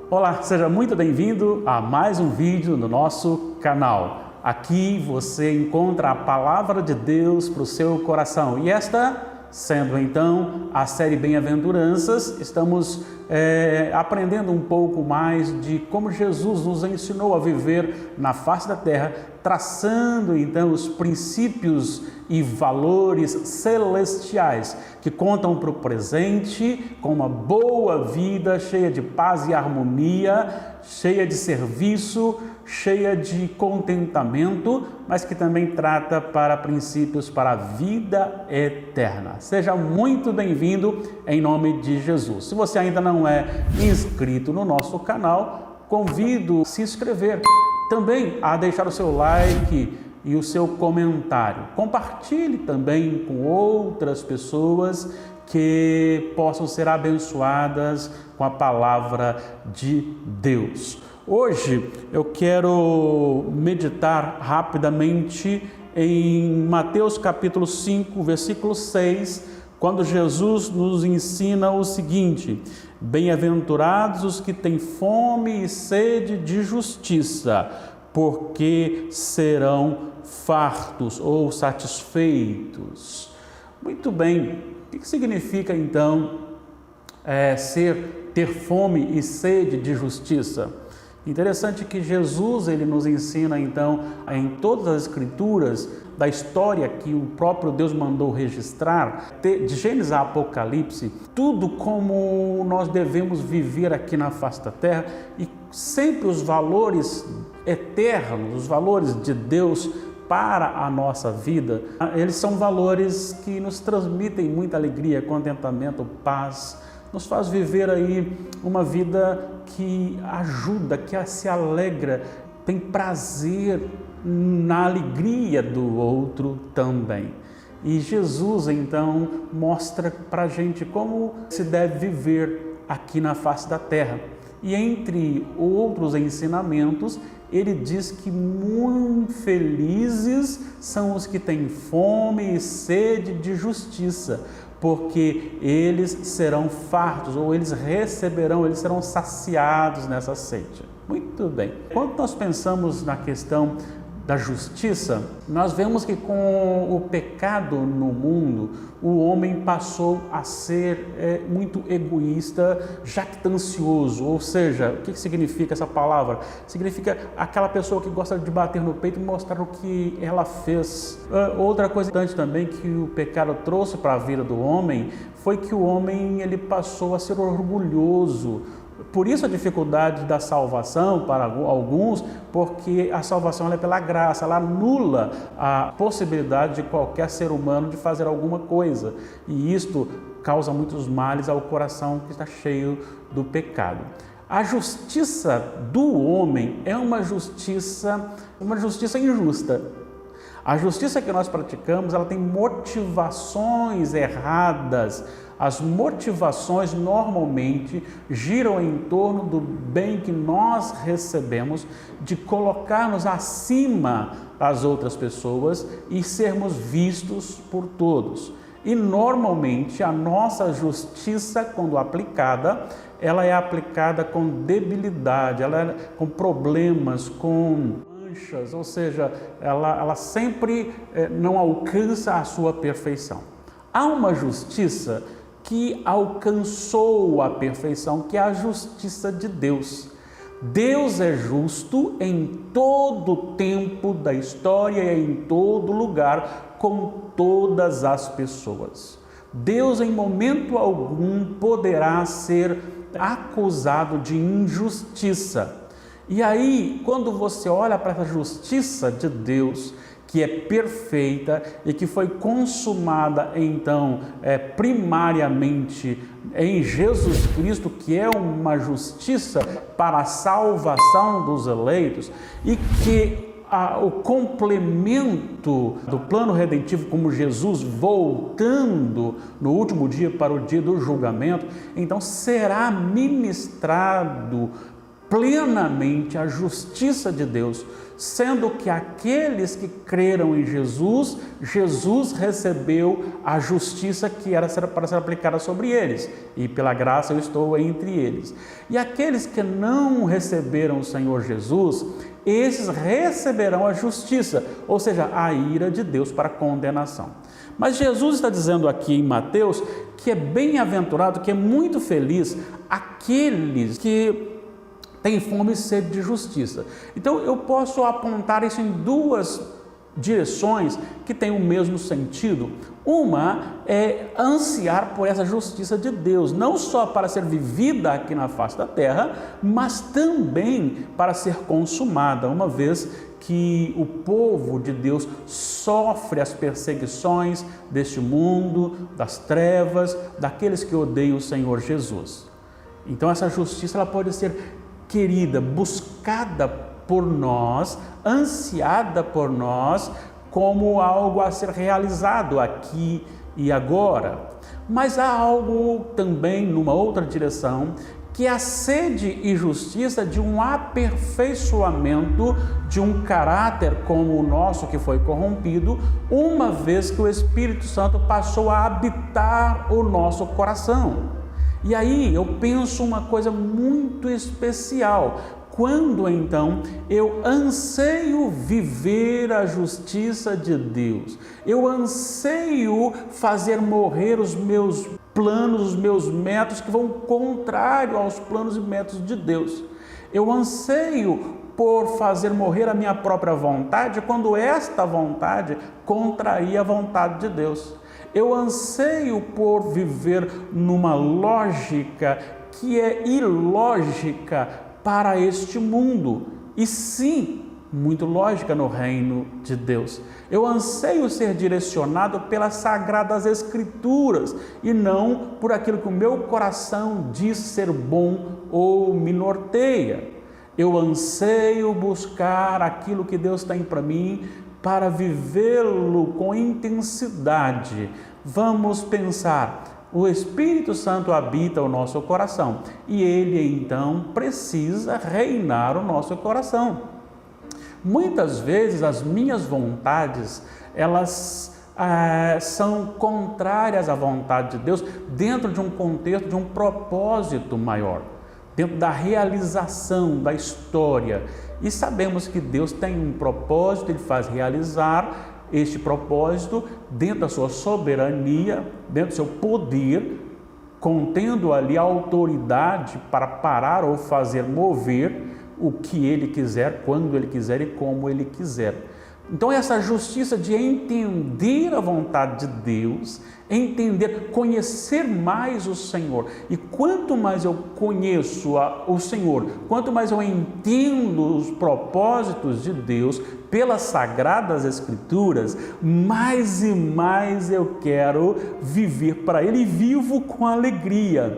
Olá, seja muito bem-vindo a mais um vídeo no nosso canal. Aqui você encontra a Palavra de Deus para o seu coração. E esta, sendo então a série Bem-aventuranças, estamos aprendendo um pouco mais de como Jesus nos ensinou a viver na face da terra, traçando então os princípios e valores celestiais que contam para o presente com uma boa vida cheia de paz e harmonia, cheia de serviço, cheia de contentamento, mas que também trata para princípios para a vida eterna. Seja muito bem-vindo em nome de Jesus. Se você ainda não é inscrito no nosso canal, convido a se inscrever, também a deixar o seu like e o seu comentário. Compartilhe também com outras pessoas que possam ser abençoadas com a palavra de Deus. Hoje eu quero meditar rapidamente em Mateus capítulo 5, versículo 6, quando Jesus nos ensina o seguinte: bem-aventurados os que têm fome e sede de justiça, porque serão fartos ou satisfeitos. Muito bem, o que significa então ter fome e sede de justiça? Interessante que Jesus ele nos ensina então em todas as escrituras da história que o próprio Deus mandou registrar, de Gênesis a Apocalipse, tudo como nós devemos viver aqui na face da terra, e sempre os valores eternos, os valores de Deus para a nossa vida, eles são valores que nos transmitem muita alegria, contentamento, paz, nos faz viver aí uma vida que ajuda, que se alegra, tem prazer na alegria do outro também. E Jesus então mostra para a gente como se deve viver aqui na face da terra. E entre outros ensinamentos, ele diz que muito felizes são os que têm fome e sede de justiça, porque eles serão fartos, ou eles receberão, eles serão saciados nessa sede. Muito bem. Quando nós pensamos na questão da justiça, nós vemos que com o pecado no mundo, o homem passou a ser muito egoísta, jactancioso. Ou seja, o que significa essa palavra? Significa aquela pessoa que gosta de bater no peito e mostrar o que ela fez. Outra coisa importante também que o pecado trouxe para a vida do homem foi que o homem ele passou a ser orgulhoso. Por isso a dificuldade da salvação para alguns, porque a salvação é pela graça, ela anula a possibilidade de qualquer ser humano de fazer alguma coisa. E isto causa muitos males ao coração que está cheio do pecado. A justiça do homem é uma justiça injusta. A justiça que nós praticamos, ela tem motivações erradas. As motivações normalmente giram em torno do bem que nós recebemos, de colocar-nos acima das outras pessoas e sermos vistos por todos. E normalmente a nossa justiça, quando aplicada, ela é aplicada com debilidade, ela é com problemas, com manchas, ou seja, ela sempre não alcança a sua perfeição. Há uma justiça que alcançou a perfeição, que é a justiça de Deus. Deus é justo em todo o tempo da história e em todo lugar, com todas as pessoas. Deus em momento algum poderá ser acusado de injustiça. E aí, quando você olha para essa justiça de Deus, que é perfeita e que foi consumada então primariamente em Jesus Cristo, que é uma justiça para a salvação dos eleitos, e que o complemento do plano redentivo, como Jesus voltando no último dia para o dia do julgamento, então será ministrado plenamente a justiça de Deus sendo que aqueles que creram em Jesus, Jesus recebeu a justiça que era para ser aplicada sobre eles, e pela graça eu estou entre eles. E aqueles que não receberam o Senhor Jesus, esses receberão a justiça, ou seja, a ira de Deus para condenação. Mas Jesus está dizendo aqui em Mateus que é bem-aventurado, que é muito feliz aqueles que têm fome e sede de justiça. Então eu posso apontar isso em duas direções que têm o mesmo sentido. Uma é ansiar por essa justiça de Deus, não só para ser vivida aqui na face da terra, mas também para ser consumada, uma vez que o povo de Deus sofre as perseguições deste mundo, das trevas, daqueles que odeiam o Senhor Jesus. Então essa justiça ela pode ser querida, buscada por nós, ansiada por nós, como algo a ser realizado aqui e agora. Mas há algo também numa outra direção, que é a sede e justiça de um aperfeiçoamento de um caráter como o nosso que foi corrompido, uma vez que o Espírito Santo passou a habitar o nosso coração. E aí eu penso uma coisa muito especial. Quando então eu anseio viver a justiça de Deus, eu anseio fazer morrer os meus planos, os meus métodos que vão contrário aos planos e métodos de Deus. Eu anseio por fazer morrer a minha própria vontade quando esta vontade contraria a vontade de Deus. Eu anseio por viver numa lógica que é ilógica para este mundo, e sim, muito lógica no reino de Deus. Eu anseio ser direcionado pelas Sagradas Escrituras e não por aquilo que o meu coração diz ser bom ou me norteia. Eu anseio buscar aquilo que Deus tem para mim para vivê-lo com intensidade. Vamos pensar. O Espírito Santo habita o nosso coração e ele então precisa reinar o nosso coração. Muitas vezes as minhas vontades, elas são contrárias à vontade de Deus dentro de um contexto, de um propósito maior, dentro da realização da história. E sabemos que Deus tem um propósito, Ele faz realizar este propósito dentro da sua soberania, dentro do seu poder, contendo ali a autoridade para parar ou fazer mover o que Ele quiser, quando Ele quiser e como Ele quiser. Então essa justiça de entender a vontade de Deus, entender, conhecer mais o Senhor. E quanto mais eu conheço o Senhor, quanto mais eu entendo os propósitos de Deus pelas Sagradas Escrituras, mais e mais eu quero viver para Ele e vivo com alegria.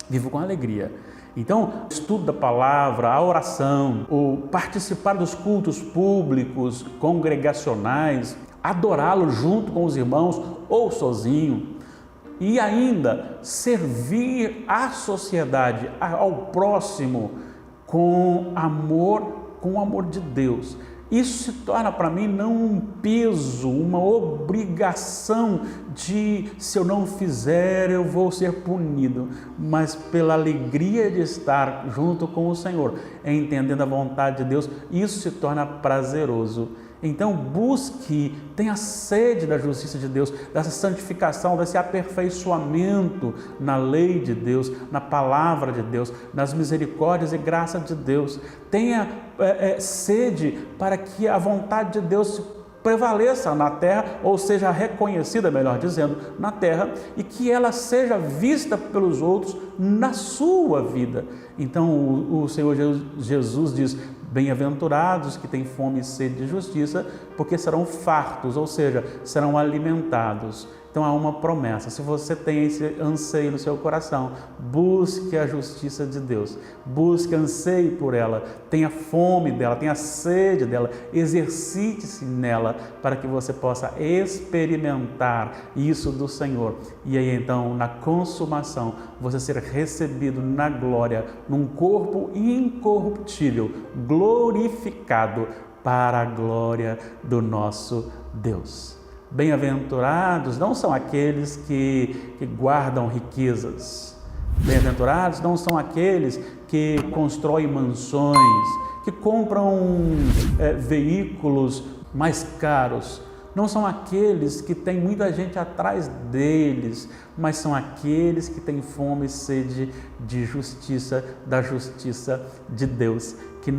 Vivo com alegria. Então, o estudo da palavra, a oração, o participar dos cultos públicos, congregacionais, adorá-lo junto com os irmãos ou sozinho, e ainda servir à sociedade, ao próximo, com o amor de Deus. Isso se torna para mim não um peso, uma obrigação de, se eu não fizer, eu vou ser punido, mas pela alegria de estar junto com o Senhor, entendendo a vontade de Deus, isso se torna prazeroso. Então busque, tenha sede da justiça de Deus, dessa santificação, desse aperfeiçoamento na lei de Deus, na palavra de Deus, nas misericórdias e graças de Deus. Tenha sede para que a vontade de Deus prevaleça na terra, ou seja reconhecida, melhor dizendo, na terra, e que ela seja vista pelos outros na sua vida. Então o Senhor Jesus diz: bem-aventurados que têm fome e sede de justiça, porque serão fartos, ou seja, serão alimentados. Então há uma promessa. Se você tem esse anseio no seu coração, busque a justiça de Deus, busque, anseie por ela, tenha fome dela, tenha sede dela, exercite-se nela para que você possa experimentar isso do Senhor. E aí então, na consumação, você ser recebido na glória, num corpo incorruptível, glorificado, para a glória do nosso Deus. Bem-aventurados não são aqueles que guardam riquezas. Bem-aventurados não são aqueles que constroem mansões, que compram veículos mais caros. Não são aqueles que têm muita gente atrás deles, mas são aqueles que têm fome e sede de justiça, da justiça de Deus, que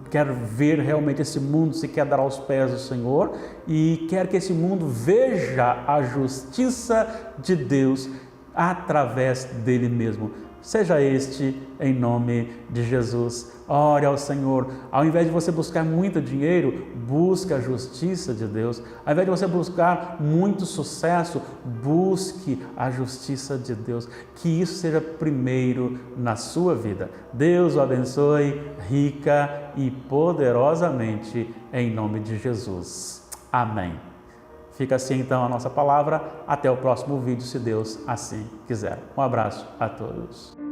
quer ver realmente esse mundo se quedar aos pés do Senhor e quer que esse mundo veja a justiça de Deus através dele mesmo. Seja este em nome de Jesus. Ore ao Senhor. Ao invés de você buscar muito dinheiro, busque a justiça de Deus. Ao invés de você buscar muito sucesso, busque a justiça de Deus. Que isso seja primeiro na sua vida. Deus o abençoe rica e poderosamente em nome de Jesus. Amém. Fica assim então a nossa palavra. Até o próximo vídeo, se Deus assim quiser. Um abraço a todos.